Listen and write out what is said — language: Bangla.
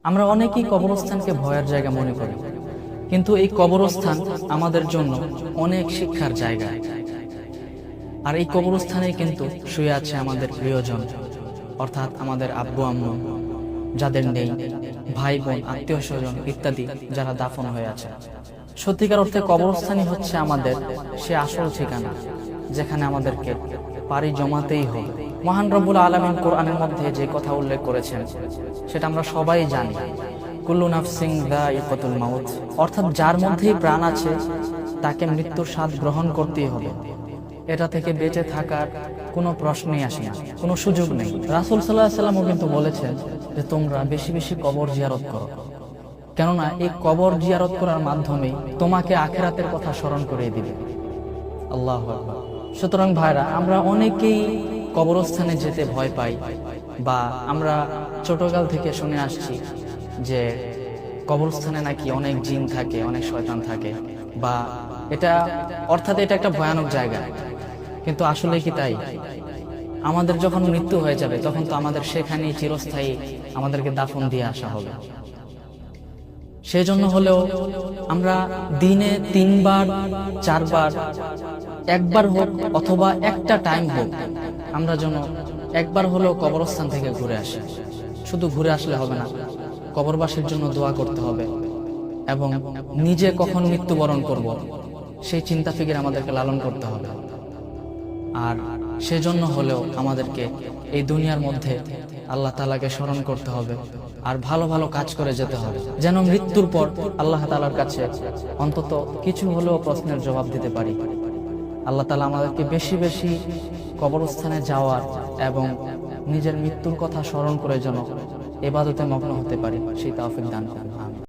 আমরা অনেকেই কবরস্থানকে ভয়ের জায়গা মনে করি, কিন্তু এই কবরস্থান আমাদের জন্য অনেক শিক্ষার জায়গা। আর এই কবরস্থানে কিন্তু শুয়ে আছে আমাদের প্রিয়জন, অর্থাৎ আমাদের আব্বু আম্মু যাদের নেই, ভাই বোন, আত্মীয় স্বজন ইত্যাদি যারা দাফন হয়ে আছে। সত্যিকার অর্থে কবরস্থানই হচ্ছে আমাদের সে আসল ঠিকানা, যেখানে আমাদেরকে পাড়ি জমাতেই হবে। মহান রব্বুল আলামিন কোরআনের মধ্যে যে কথা উল্লেখ করেছেন সেটা আমরা সবাই জানি, কুল্লু নাফসিন যায়িকাতুল মাউত, অর্থাৎ যার মধ্যেই প্রাণ আছে তাকে মৃত্যুর স্বাদ গ্রহণ করতেই হবে। এটা থেকে বেঁচে থাকার কোনো প্রশ্নই আসে না, কোনো সুযোগ নেই। রাসূল সাল্লাল্লাহু আলাইহি ওয়াসাল্লামও কিন্তু বলেছেন যে তোমরা বেশি বেশি কবর জিয়ারত করো, কেননা এই কবর জিয়ারত করার মাধ্যমে তোমাকে আখিরাতের কথা স্মরণ করিয়ে দিবে। আল্লাহু আকবার। সুতরাং ভাইরা, আমরা অনেকেই কবরস্থানে যেতে ভয় পাই, বা আমরা ছোটকাল থেকে শুনে আসছি যে কবরস্থানে নাকি অনেক জিন থাকে, অনেক শয়তান থাকে, বা এটা অর্থাৎ এটা একটা ভয়ানক জায়গা। কিন্তু আসলে কি তাই? আমাদের যখন মৃত্যু হয়ে যাবে তখন তো আমাদের সেখানেই চিরস্থায়ী আমাদেরকে দাফন দিয়ে আসা হবে। সেজন্য হলেও আমরা দিনে 3 বার 4 বার, একবার হোক অথবা একটা টাইম হোক, আমরা যেন একবার হলেও কবরস্থান থেকে ঘুরে আসি। শুধু ঘুরে আসলে হবে না, কবরবাসীর জন্য দোয়া করতে হবে, এবং নিজে কখন মৃত্যুবরণ করব সেই চিন্তা ফিকির আমাদেরকে লালন করতে হবে। আর সেজন্য হলেও আমাদেরকে এই দুনিয়ার মধ্যে আল্লাহ তাআলাকে স্মরণ করতে হবে, আর ভালো ভালো কাজ করে যেতে হবে, যেন মৃত্যুর পর আল্লাহ তাআলার কাছে অন্তত কিছু হলেও প্রশ্নের জবাব দিতে পারি। আল্লাহ তাআলা আমাদেরকে বেশি বেশি কবরস্থানে যাওয়ার এবং নিজের মৃত্যুর কথা স্মরণ করে যেন ইবাদতে মগ্ন হতে পারি, সেই তৌফিক দান করুন।